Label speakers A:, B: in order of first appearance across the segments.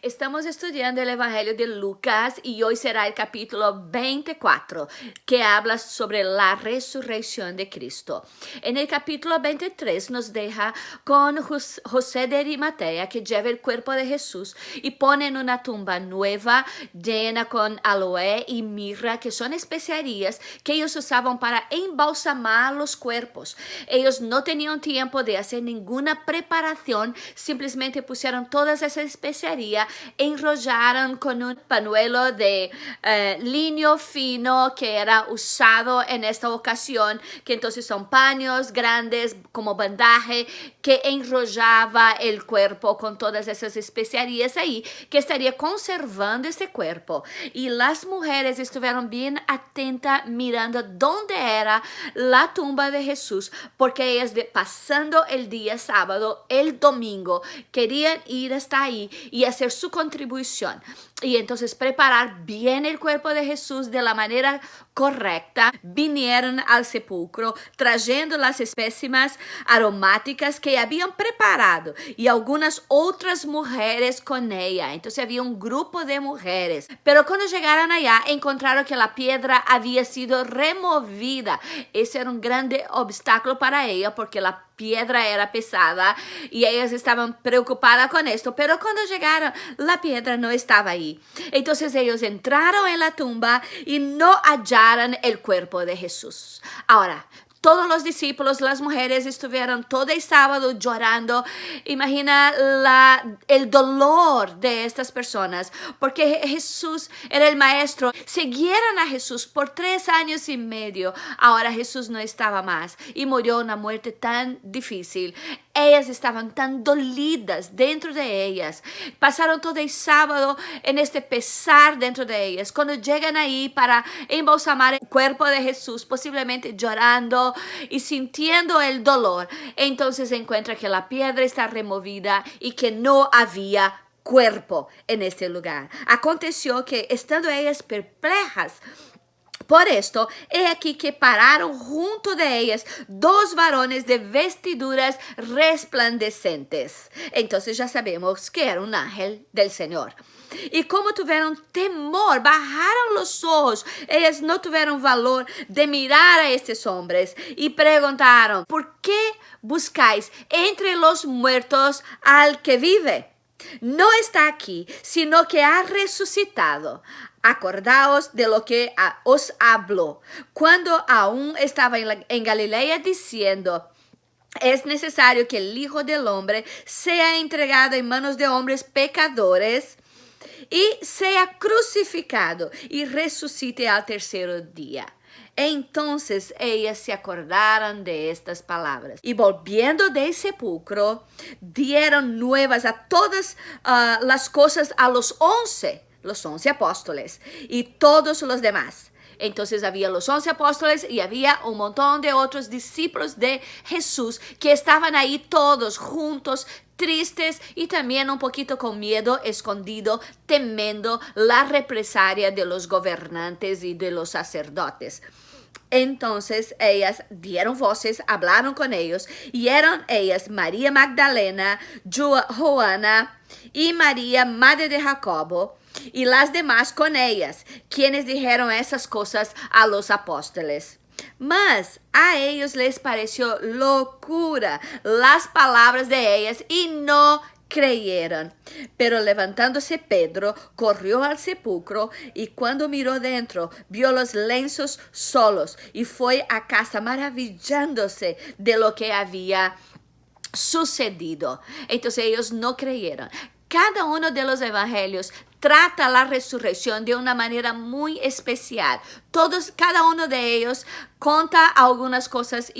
A: Estamos estudiando el Evangelio de Lucas y hoy será el capítulo 24 que habla sobre la resurrección de Cristo. En el capítulo 23 nos deja con José de Arimatea que lleva el cuerpo de Jesús y pone en una tumba nueva llena con aloe y mirra, que son especiarías que ellos usaban para embalsamar los cuerpos. Ellos no tenían tiempo de hacer ninguna preparación, simplemente pusieron todas esas especiarías, enrollaron con un pañuelo de lino fino que era usado en esta ocasión, que entonces son paños grandes como bandaje que enrollaba el cuerpo con todas esas especiarías ahí, que estaría conservando ese cuerpo. Y las mujeres estuvieron bien atentas mirando dónde era la tumba de Jesús, porque ellas pasando el día sábado, el domingo, querían ir hasta ahí y hacer su contribución. Y entonces preparar bien el cuerpo de Jesús de la manera correcta. Vinieron al sepulcro trayendo las espécimes aromáticas que habían preparado y algunas otras mujeres con ella. Entonces había un grupo de mujeres. Pero cuando llegaron allá encontraron que la piedra había sido removida. Ese era un grande obstáculo para ella porque la piedra era pesada y ellas estaban preocupadas con esto, pero cuando llegaron la piedra no estaba ahí. Entonces ellos entraron en la tumba y no hallaron el cuerpo de Jesús. Ahora, todos los discípulos, las mujeres estuvieron todo el sábado llorando. Imagina el dolor de estas personas, porque Jesús era el maestro. Siguieron a Jesús por 3 años y medio. Ahora Jesús no estaba más y murió una muerte tan difícil. Ellas estaban tan dolidas dentro de ellas. Pasaron todo el sábado en este pesar dentro de ellas. Cuando llegan ahí para embalsamar el cuerpo de Jesús, posiblemente llorando y sintiendo el dolor, entonces encuentra que la piedra está removida y que no había cuerpo en este lugar. Aconteció que estando ellas perplejas por esto, he aquí que pararon junto de ellas 2 varones de vestiduras resplandecentes. Entonces ya sabemos que era un ángel del Señor. Y como tuvieron temor, bajaron los ojos. Ellas no tuvieron valor de mirar a estos hombres y preguntaron: ¿por qué buscáis entre los muertos al que vive? No está aquí, sino que ha resucitado. Acordaos de lo que os habló cuando aún estaba en Galilea, diciendo: es necesario que el Hijo del Hombre sea entregado en manos de hombres pecadores y sea crucificado y resucite al tercer día. Entonces ellas se acordaron de estas palabras y volviendo del sepulcro dieron nuevas a todas las cosas a los 11 apóstoles y todos los demás. Entonces había los 11 apóstoles y había un montón de otros discípulos de Jesús que estaban ahí todos juntos, tristes y también un poquito con miedo, escondido, temiendo la represalia de los gobernantes y de los sacerdotes. Entonces ellas dieron voces, hablaron con ellos, y eran ellas María Magdalena, Joana y María, madre de Jacobo, y las demás con ellas, quienes dijeron esas cosas a los apóstoles. Mas a ellos les pareció locura las palabras de ellas y no creyeron. Pero levantándose Pedro, corrió al sepulcro y cuando miró dentro, vio los lienzos solos y fue a casa maravillándose de lo que había sucedido. Entonces ellos no creyeron. Cada uno de los evangelios trata la resurrección de una manera muy especial. Cada uno de ellos cuenta algunas cosas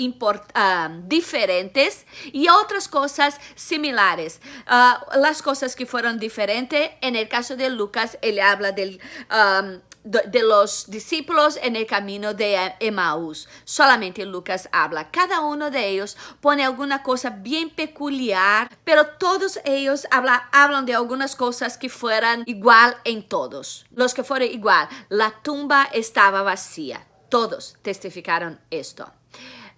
A: diferentes y otras cosas similares. Las cosas que fueron diferentes, en el caso de Lucas, él habla de los discípulos en el camino de Emaús. Solamente Lucas habla. Cada uno de ellos pone alguna cosa bien peculiar, pero todos ellos hablan de algunas cosas que fueran igual en todos. Los que fueron igual, la tumba estaba vacía. Todos testificaron esto.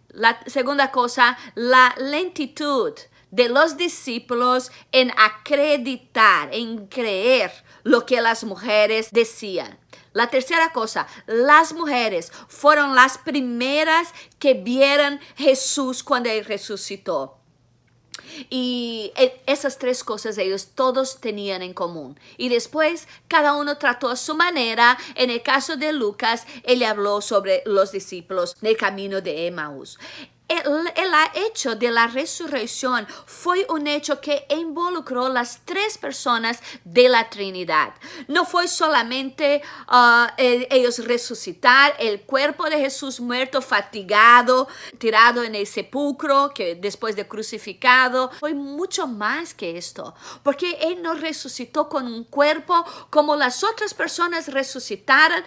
A: La segunda cosa, la lentitud de los discípulos en acreditar, en creer lo que las mujeres decían. La tercera cosa, las mujeres fueron las primeras que vieron Jesús cuando Él resucitó. Y esas tres cosas ellos todos tenían en común. Y después cada uno trató a su manera. En el caso de Lucas, él habló sobre los discípulos del camino de Emaús. El hecho de la resurrección fue un hecho que involucró las tres personas de la Trinidad. No fue solamente ellos resucitar el cuerpo de Jesús muerto, fatigado, tirado en el sepulcro, que después de crucificado. Fue mucho más que esto, porque Él no resucitó con un cuerpo como las otras personas resucitaron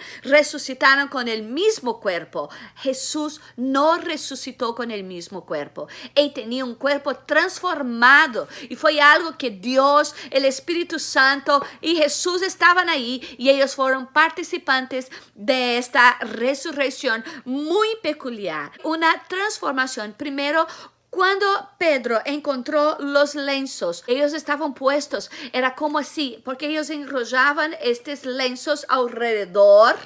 A: con el mismo cuerpo. Jesús no resucitó con el mismo cuerpo. Él tenía un cuerpo transformado y fue algo que Dios, el Espíritu Santo y Jesús estaban ahí y ellos fueron participantes de esta resurrección muy peculiar. Una transformación. Primero, cuando Pedro encontró los lienzos, ellos estaban puestos, era como así, porque ellos enrollaban estos lienzos alrededor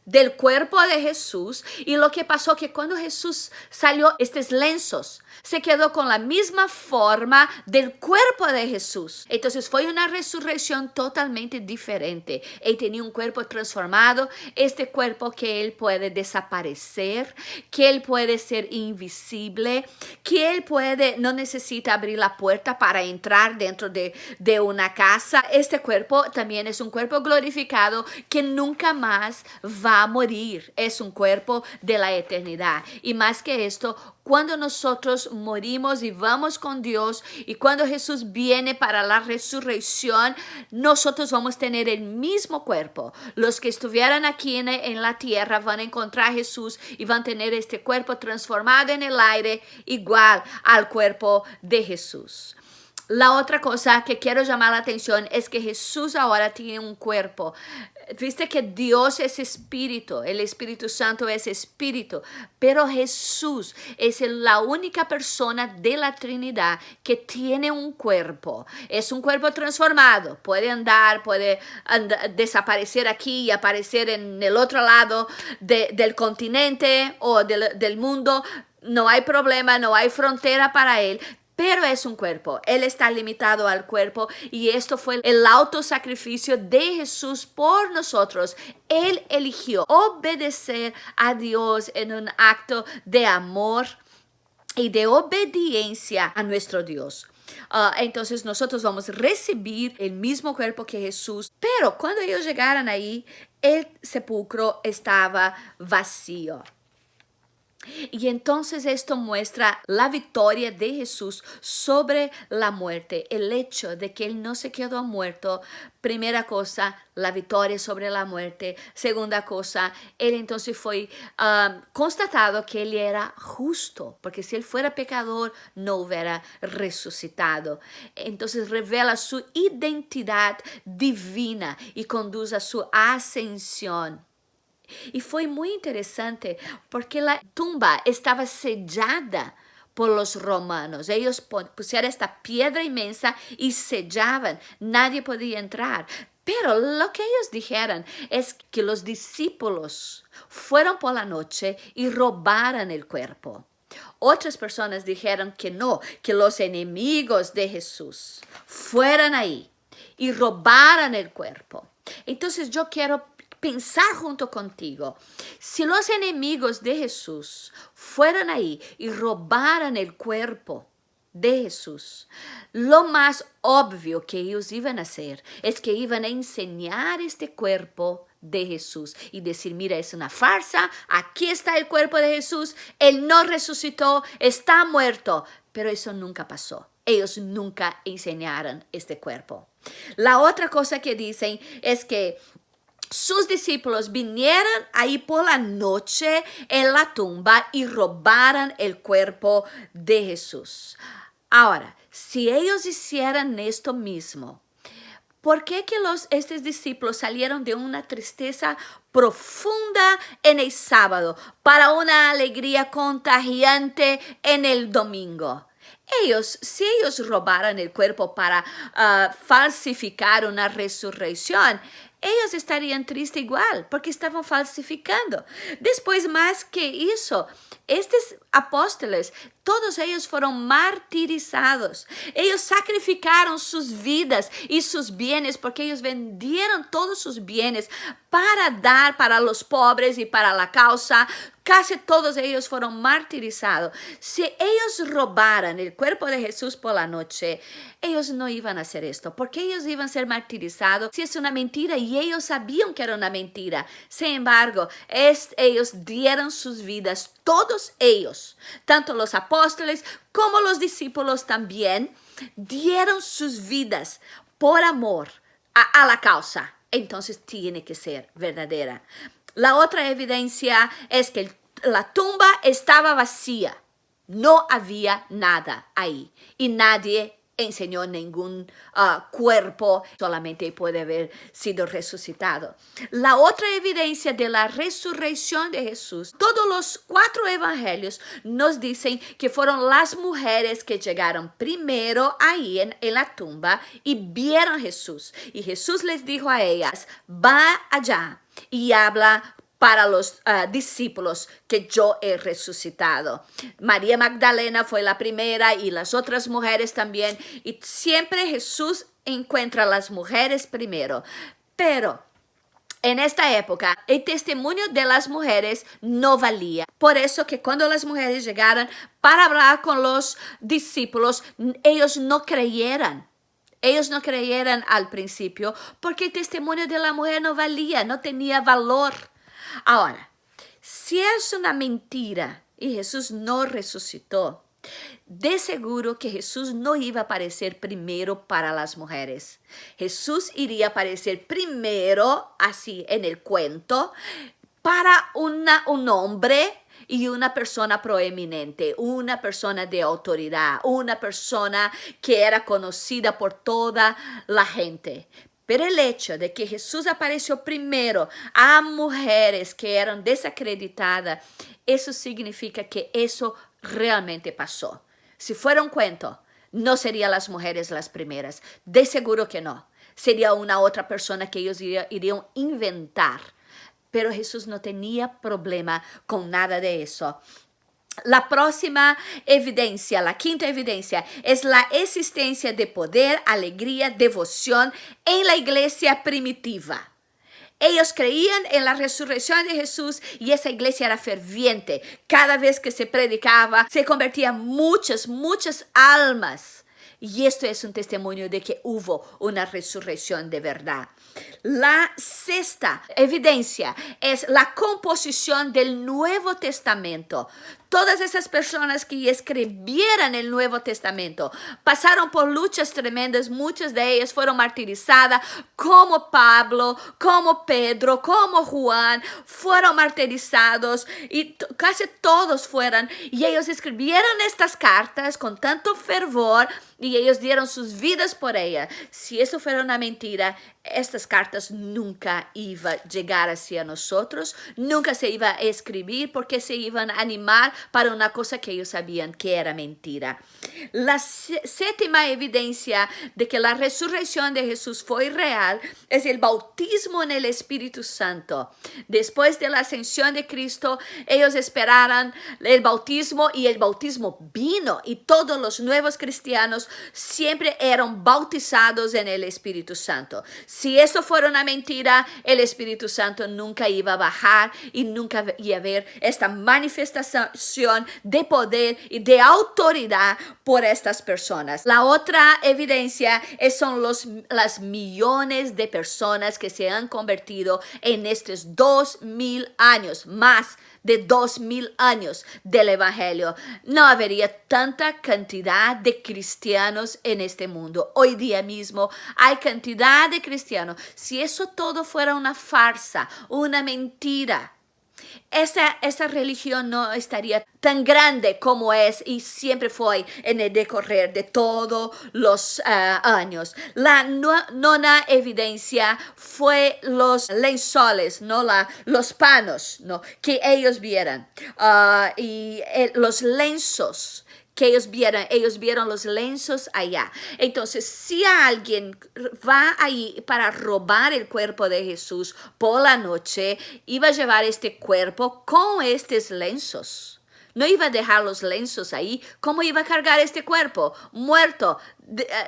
A: del cuerpo de Jesús, y lo que pasó que cuando Jesús salió, estos lienzos se quedó con la misma forma del cuerpo de Jesús. Entonces fue una resurrección totalmente diferente. Él tenía un cuerpo transformado, este cuerpo que Él puede desaparecer, que Él puede ser invisible, que Él no necesita abrir la puerta para entrar dentro de una casa. Este cuerpo también es un cuerpo glorificado que nunca más va a morir. Es un cuerpo de la eternidad. Y más que esto, cuando nosotros morimos y vamos con Dios, y cuando Jesús viene para la resurrección, nosotros vamos a tener el mismo cuerpo. Los que estuvieran aquí en la tierra van a encontrar a Jesús y van a tener este cuerpo transformado en el aire, igual al cuerpo de Jesús. La otra cosa que quiero llamar la atención es que Jesús ahora tiene un cuerpo. Viste que Dios es espíritu, el Espíritu Santo es espíritu, pero Jesús es la única persona de la Trinidad que tiene un cuerpo. Es un cuerpo transformado, puede andar, desaparecer aquí y aparecer en el otro lado del continente o del mundo. No hay problema, no hay frontera para Él. Pero es un cuerpo, Él está limitado al cuerpo, y esto fue el autosacrificio de Jesús por nosotros. Él eligió obedecer a Dios en un acto de amor y de obediencia a nuestro Dios. Entonces nosotros vamos a recibir el mismo cuerpo que Jesús, pero cuando ellos llegaron ahí, el sepulcro estaba vacío. Y entonces esto muestra la victoria de Jesús sobre la muerte, el hecho de que Él no se quedó muerto. Primera cosa, la victoria sobre la muerte. Segunda cosa, Él entonces fue constatado que Él era justo, porque si Él fuera pecador no hubiera resucitado. Entonces revela su identidad divina y conduce a su ascensión. Y fue muy interesante porque la tumba estaba sellada por los romanos. Ellos pusieron esta piedra inmensa y sellaban. Nadie podía entrar. Pero lo que ellos dijeron es que los discípulos fueron por la noche y robaron el cuerpo. Otras personas dijeron que no, que los enemigos de Jesús fueran ahí y robaran el cuerpo. Entonces yo quiero pensar junto contigo, si los enemigos de Jesús fueran ahí y robaran el cuerpo de Jesús, lo más obvio que ellos iban a hacer es que iban a enseñar este cuerpo de Jesús y decir, mira, es una farsa, aquí está el cuerpo de Jesús, Él no resucitó, está muerto. Pero eso nunca pasó. Ellos nunca enseñaron este cuerpo. La otra cosa que dicen es que sus discípulos vinieron ahí por la noche en la tumba y robaron el cuerpo de Jesús. Ahora, si ellos hicieran esto mismo, ¿por qué que estos discípulos salieron de una tristeza profunda en el sábado para una alegría contagiante en el domingo? Si ellos robaran el cuerpo para falsificar una resurrección, ellos estarían tristes igual, porque estaban falsificando. Después, más que eso, estos apóstoles, todos ellos fueron martirizados. Ellos sacrificaron sus vidas y sus bienes, porque ellos vendieron todos sus bienes para dar para los pobres y para la causa. Casi todos ellos fueron martirizados. Si ellos robaran el cuerpo de Jesús por la noche, ellos no iban a hacer esto, porque ellos iban a ser martirizados si es una mentira, y ellos sabían que era una mentira. Sin embargo, ellos dieron sus vidas, todos ellos, tanto los apóstoles como los discípulos también, dieron sus vidas por amor a la causa. Entonces tiene que ser verdadera. La otra evidencia es que la tumba estaba vacía. No había nada ahí. Y nadie enseñó ningún cuerpo. Solamente puede haber sido resucitado. La otra evidencia de la resurrección de Jesús. Todos los 4 evangelios nos dicen que fueron las mujeres que llegaron primero ahí en la tumba y vieron a Jesús. Y Jesús les dijo a ellas, va allá y habla para los discípulos que yo he resucitado. María Magdalena fue la primera y las otras mujeres también. Y siempre Jesús encuentra a las mujeres primero. Pero en esta época, el testimonio de las mujeres no valía. Por eso que cuando las mujeres llegaron para hablar con los discípulos, ellos no creyeran. Ellos no creyeran al principio porque el testimonio de la mujer no valía, no tenía valor. Ahora, si es una mentira y Jesús no resucitó, de seguro que Jesús no iba a aparecer primero para las mujeres. Jesús iría a aparecer primero, así en el cuento, para un hombre y una persona proeminente, una persona de autoridad, una persona que era conocida por toda la gente. Pero el hecho de que Jesús apareció primero a mujeres que eran desacreditadas, eso significa que eso realmente pasó. Si fuera un cuento, no serían las mujeres las primeras. De seguro que no. Sería una otra persona que ellos irían inventar. Pero Jesús no tenía problema con nada de eso. La próxima evidencia, la quinta evidencia, es la existencia de poder, alegría, devoción en la iglesia primitiva. Ellos creían en la resurrección de Jesús y esa iglesia era ferviente. Cada vez que se predicaba, se convertían muchas almas. Y esto es un testimonio de que hubo una resurrección de verdad. La sexta evidencia es la composición del Nuevo Testamento. Todas esas personas que escribieron el Nuevo Testamento pasaron por luchas tremendas. Muchas de ellas fueron martirizadas, como Pablo, como Pedro, como Juan, fueron martirizados y casi todos fueron. Y ellos escribieron estas cartas con tanto fervor y ellos dieron sus vidas por ellas. Si eso fuera una mentira, estas cartas nunca iban a llegar hacia nosotros, nunca se iba a escribir porque se iban a animar para una cosa que ellos sabían que era mentira. La séptima evidencia de que la resurrección de Jesús fue real es el bautismo en el Espíritu Santo. Después de la ascensión de Cristo, ellos esperaron el bautismo y el bautismo vino y todos los nuevos cristianos siempre eran bautizados en el Espíritu Santo. Si eso fuera una mentira, el Espíritu Santo nunca iba a bajar y nunca iba a haber esta manifestación de poder y de autoridad por estas personas. La otra evidencia son las millones de personas que se han convertido en estos 2000 años, más de 2000 años del Evangelio. No habría tanta cantidad de cristianos en este mundo. Hoy día mismo hay cantidad de cristianos. Si eso todo fuera una farsa, una mentira, esa religión no estaría tan grande como es y siempre fue en el decorrer de todos los años. La nona evidencia fue los lenzoles, ¿no? Los panos, ¿no? Que ellos vieran. Y los lienzos que ellos vieron los lienzos allá. Entonces, si alguien va ahí para robar el cuerpo de Jesús por la noche, iba a llevar este cuerpo con estos lienzos. No iba a dejar los lienzos ahí. ¿Cómo iba a cargar este cuerpo? Muerto,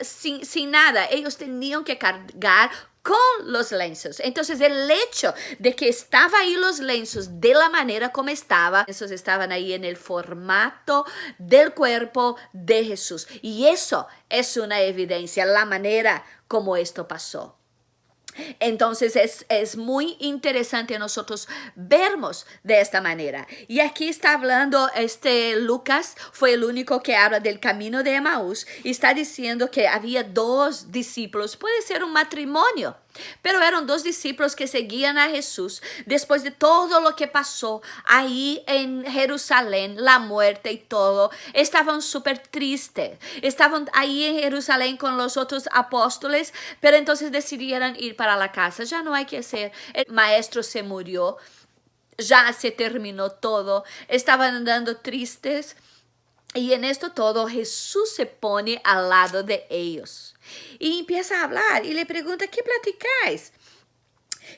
A: sin nada. Ellos tenían que cargar con los lienzos. Entonces, el hecho de que estaba ahí los lienzos de la manera como estaba, esos estaban ahí en el formato del cuerpo de Jesús. Y eso es una evidencia, la manera como esto pasó. Entonces es muy interesante nosotros vernos de esta manera. Y aquí está hablando, Lucas fue el único que habla del camino de Emaús y está diciendo que había dos discípulos, puede ser un matrimonio, pero eran dos discípulos que seguían a Jesús después de todo lo que pasó ahí en Jerusalén, la muerte y todo. Estaban súper tristes. Estaban ahí en Jerusalén con los otros apóstoles, pero entonces decidieron ir para la casa. Ya no hay que hacer. El maestro se murió. Ya se terminó todo. Estaban andando tristes. Y en esto todo Jesús se pone al lado de ellos y empieza a hablar y le pregunta, ¿qué platicáis?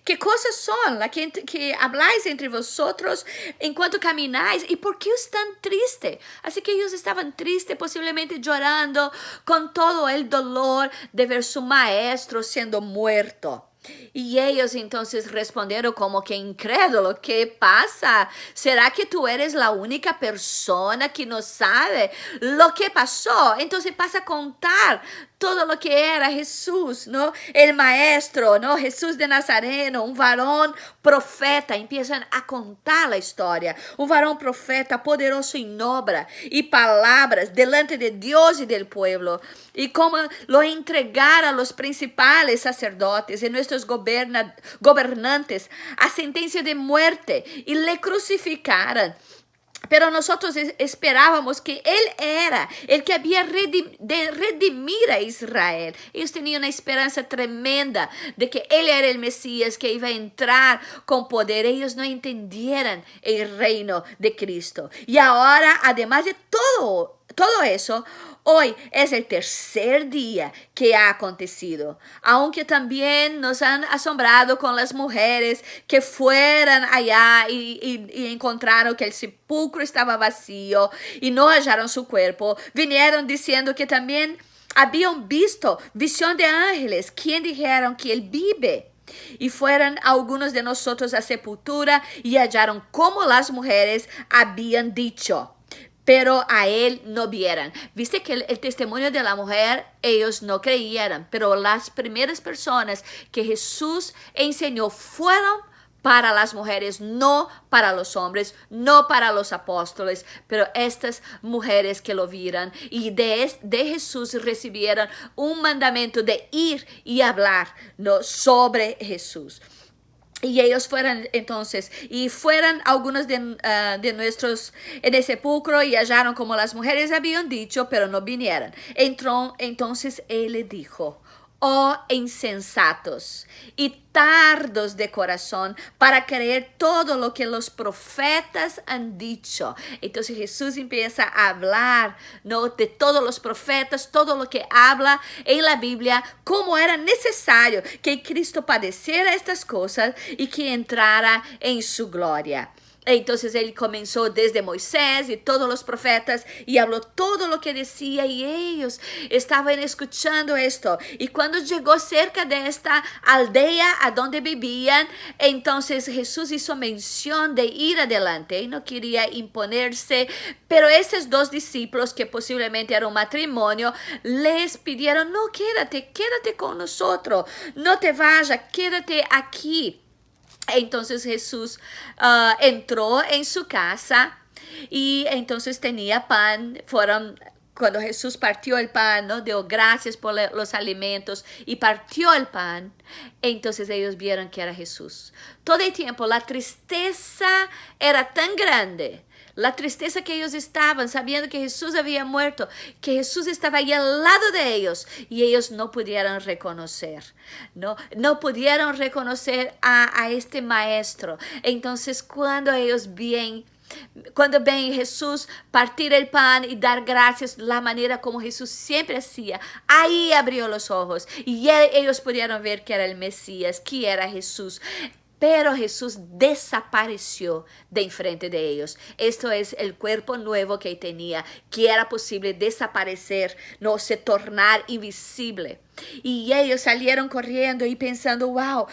A: ¿Qué cosas son las que habláis entre vosotros en cuanto camináis? ¿Y por qué están tristes? Así que ellos estaban tristes, posiblemente llorando con todo el dolor de ver su maestro siendo muerto. Y ellos entonces respondieron como que incrédulo, ¿qué pasa? ¿Será que tú eres la única persona que no sabe lo que pasó? Entonces pasa a contar todo lo que era Jesús, ¿no? El maestro, ¿no? Jesús de Nazareno, un varón profeta. Empiezan a contar la historia. Un varón profeta poderoso en obra y palabras delante de Dios y del pueblo. Y cómo lo entregara a los principales sacerdotes y nuestros gobernantes a sentencia de muerte y le crucificaran. Pero nosotros esperábamos que Él era el que había de redimir a Israel. Ellos tenían una esperanza tremenda de que Él era el Mesías que iba a entrar con poder. Ellos no entendieran el reino de Cristo. Y ahora, además de todo eso, hoy es el tercer día que ha acontecido, aunque también nos han asombrado con las mujeres que fueron allá y encontraron que el sepulcro estaba vacío y no hallaron su cuerpo. Vinieron diciendo que también habían visto visión de ángeles, quien dijeron que él vive. Y fueron algunos de nosotros a sepultura y hallaron como las mujeres habían dicho, pero a él no vieran. Viste que el testimonio de la mujer, ellos no creyeron, pero las primeras personas que Jesús enseñó fueron para las mujeres, no para los hombres, no para los apóstoles, pero estas mujeres que lo vieron y de Jesús recibieron un mandamiento de ir y hablar, ¿no?, sobre Jesús. Y ellos fueron entonces, y fueron algunos de nuestros en el sepulcro y hallaron como las mujeres habían dicho, pero no vinieron. Entonces él le dijo, oh insensatos y tardos de corazón para creer todo lo que los profetas han dicho. Entonces Jesús empieza a hablar, ¿no?, de todos los profetas, todo lo que habla en la Biblia, cómo era necesario que Cristo padeciera estas cosas y que entrara en su gloria. Entonces él comenzó desde Moisés y todos los profetas y habló todo lo que decía y ellos estaban escuchando esto. Y cuando llegó cerca de esta aldea a donde vivían, entonces Jesús hizo mención de ir adelante y no quería imponerse, pero esos dos discípulos que posiblemente era un matrimonio les pidieron, no, quédate con nosotros, no te vayas, quédate aquí. Entonces Jesús entró en su casa y entonces tenía pan. Cuando Jesús partió el pan, ¿no?, dio gracias por los alimentos y partió el pan, entonces ellos vieron que era Jesús. Todo el tiempo la tristeza era tan grande, la tristeza que ellos estaban sabiendo que Jesús había muerto, que Jesús estaba ahí al lado de ellos y ellos no pudieron reconocer, no pudieron reconocer a este maestro. Entonces cuando ellos ven Cuando ven Jesús partir el pan y dar gracias, la manera como Jesús siempre hacía, ahí abrió los ojos y ellos pudieron ver que era el Mesías, que era Jesús. Pero Jesús desapareció de enfrente de ellos. Esto es el cuerpo nuevo que tenía, que era posible desaparecer, no se tornar invisible. Y ellos salieron corriendo y pensando, wow,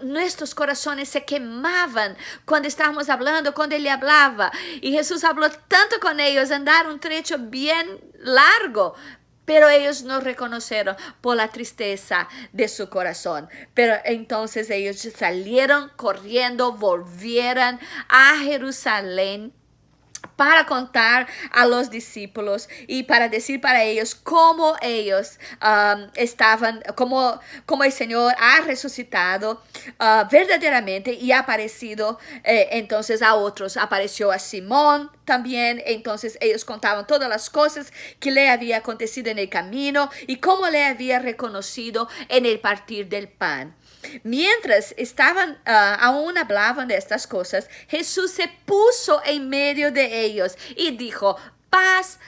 A: nuestros corazones se quemaban cuando estábamos hablando, cuando Él hablaba. Y Jesús habló tanto con ellos, andaron un trecho bien largo. Pero ellos no reconocieron por la tristeza de su corazón. Pero entonces ellos salieron corriendo, volvieron a Jerusalén para contar a los discípulos y para decir para ellos cómo ellos estaban, como el Señor ha resucitado verdaderamente y ha aparecido entonces a otros. Apareció a Simón también, entonces ellos contaban todas las cosas que le había acontecido en el camino y cómo le había reconocido en el partir del pan. Mientras estaban, aún hablaban de estas cosas, Jesús se puso en medio de ellos y dijo, paz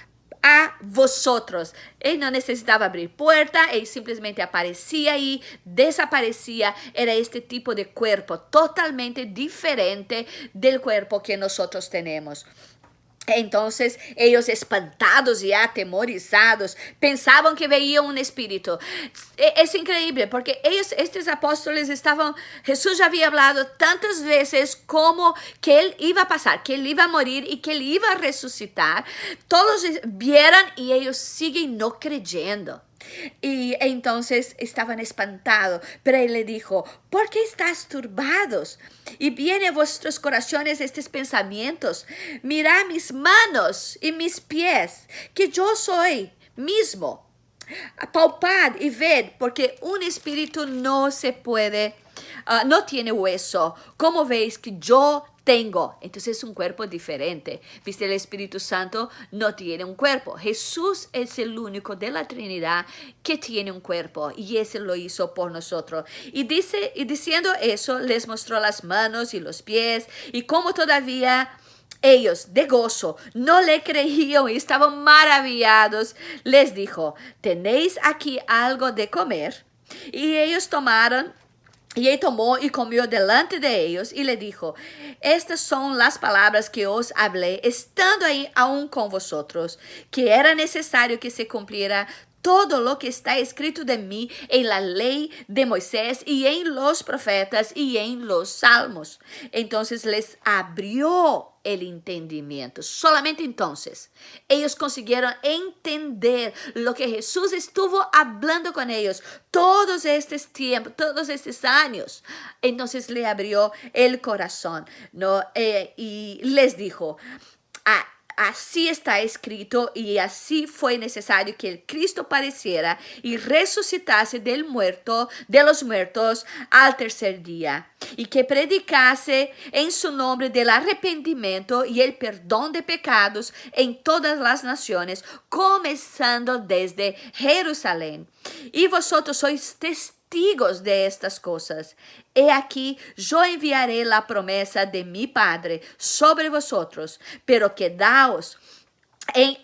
A: a vosotros. Él no necesitaba abrir puerta, él simplemente aparecía y desaparecía. Era este tipo de cuerpo totalmente diferente del cuerpo que nosotros tenemos. Entonces ellos espantados y atemorizados pensaban que veían un espíritu. Es increíble porque estos apóstoles Jesús ya había hablado tantas veces como que Él iba a pasar, que Él iba a morir y que Él iba a resucitar. Todos vieron y ellos siguen no creyendo. Y entonces estaban espantados, pero Él le dijo, ¿por qué estás turbados? Y vienen a vuestros corazones estos pensamientos. Mirad mis manos y mis pies, que yo soy mismo. Palpad y ved, porque un espíritu no se puede, no tiene hueso. ¿Cómo veis que yo tengo? Entonces es un cuerpo diferente. Viste, el Espíritu Santo no tiene un cuerpo. Jesús es el único de la Trinidad que tiene un cuerpo y ese lo hizo por nosotros. Y diciendo eso, les mostró las manos y los pies y como todavía ellos de gozo no le creían y estaban maravillados, les dijo, ¿tenéis aquí algo de comer? Y ellos tomaron. Y él tomó y comió delante de ellos y le dijo, estas son las palabras que os hablé, estando ahí aún con vosotros, que era necesario que se cumpliera todo lo que está escrito de mí en la ley de Moisés y en los profetas y en los salmos. Entonces les abrió el entendimiento. Solamente entonces ellos consiguieron entender lo que Jesús estuvo hablando con ellos todos estos tiempos, todos estos años. Entonces le abrió el corazón, ¿no? Y les dijo, así está escrito y así fue necesario que el Cristo padeciera y resucitase de los muertos al tercer día y que predicase en su nombre del arrepentimiento y el perdón de pecados en todas las naciones, comenzando desde Jerusalén. Y vosotros sois testigos de estas cosas. He aquí, yo enviaré la promesa de mi Padre sobre vosotros, pero quedaos en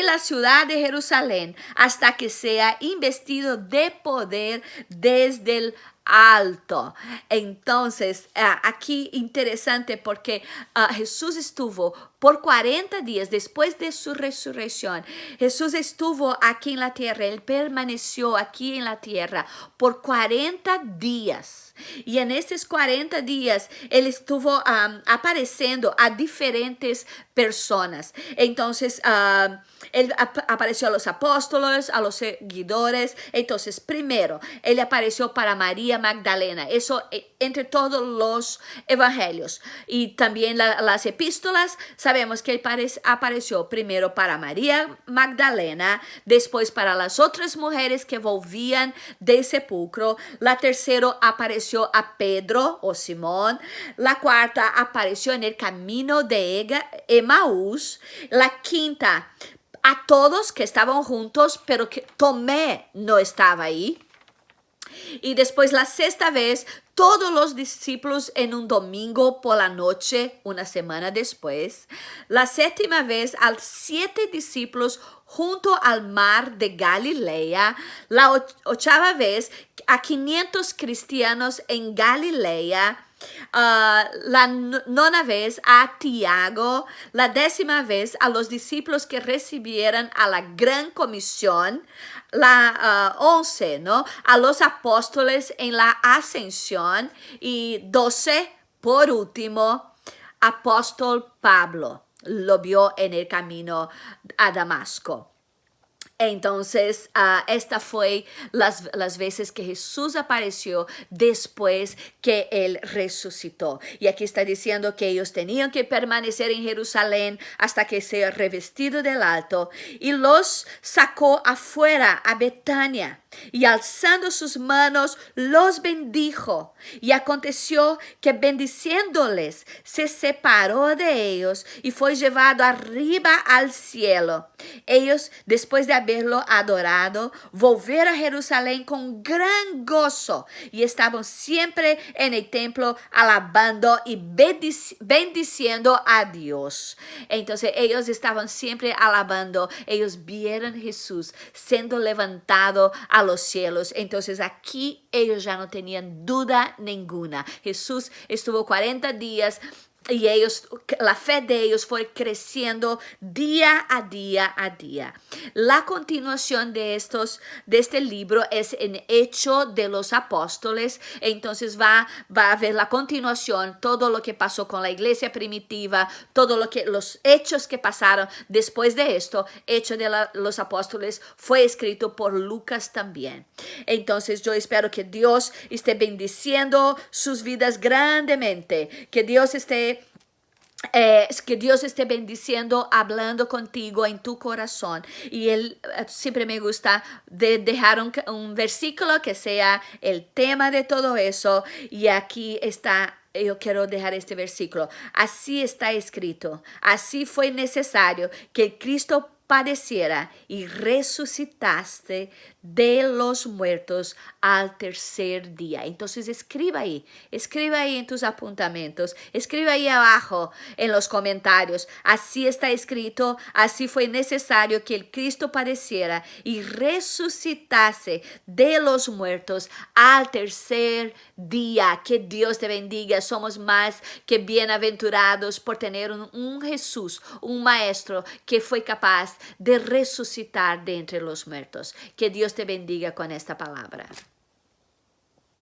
A: la ciudad de Jerusalén hasta que sea investido de poder desde el alto. Entonces, aquí interesante porque Jesús estuvo por 40 días después de su resurrección. Jesús estuvo aquí en la tierra, Él permaneció aquí en la tierra por 40 días. Y en estos 40 días, Él estuvo apareciendo a diferentes personas. Entonces, Él apareció a los apóstoles, a los seguidores. Entonces, primero, Él apareció para María Magdalena. Eso entre todos los evangelios. Y también las epístolas, sabemos que Él apareció primero para María Magdalena, después para las otras mujeres que volvían del sepulcro. La tercera apareció a Pedro o Simón. La cuarta apareció en el camino de Emaús. La quinta a todos que estaban juntos, pero que Tomé no estaba ahí. Y después la sexta vez, todos los discípulos en un domingo por la noche, una semana después. La séptima vez, a 7 discípulos junto al mar de Galilea. La octava vez, a 500 cristianos en Galilea. La nona vez a Tiago, la 10ª vez a los discípulos que recibieron a la gran comisión, la 11, ¿no? A los apóstoles en la ascensión y 12, por último, apóstol Pablo, lo vio en el camino a Damasco. Entonces, esta fue las veces que Jesús apareció después que Él resucitó. Y aquí está diciendo que ellos tenían que permanecer en Jerusalén hasta que sea revestido del alto. Y los sacó afuera a Betania. Y alzando sus manos, los bendijo. Y aconteció que bendiciéndoles, se separó de ellos y fue llevado arriba al cielo. Ellos, después de haberlo adorado, volvieron a Jerusalén con gran gozo y estaban siempre en el templo alabando y bendiciendo a Dios. Entonces ellos estaban siempre alabando. Ellos vieron a Jesús siendo levantado a los cielos. Entonces aquí ellos ya no tenían duda ninguna. Jesús estuvo 40 días y ellos, la fe de ellos fue creciendo día a día a día. La continuación de este libro es en Hecho de los Apóstoles. Entonces va a haber la continuación, todo lo que pasó con la iglesia primitiva, los hechos que pasaron después de esto. Hecho de los Apóstoles fue escrito por Lucas también. Entonces yo espero que Dios esté bendiciendo sus vidas grandemente, que Dios esté bendiciendo, hablando contigo en tu corazón. Y él siempre me gusta dejar un versículo que sea el tema de todo eso. Y aquí está. Yo quiero dejar este versículo. Así está escrito. Así fue necesario que Cristo padeciera y resucitaste de los muertos al tercer día. Entonces escriba ahí en tus apuntamientos, escriba ahí abajo en los comentarios. Así está escrito, así fue necesario que el Cristo padeciera y resucitase de los muertos al tercer día. Que Dios te bendiga. Somos más que bienaventurados por tener un Jesús, un maestro que fue capaz de resucitar de entre los muertos. Que Dios te bendiga con esta palabra.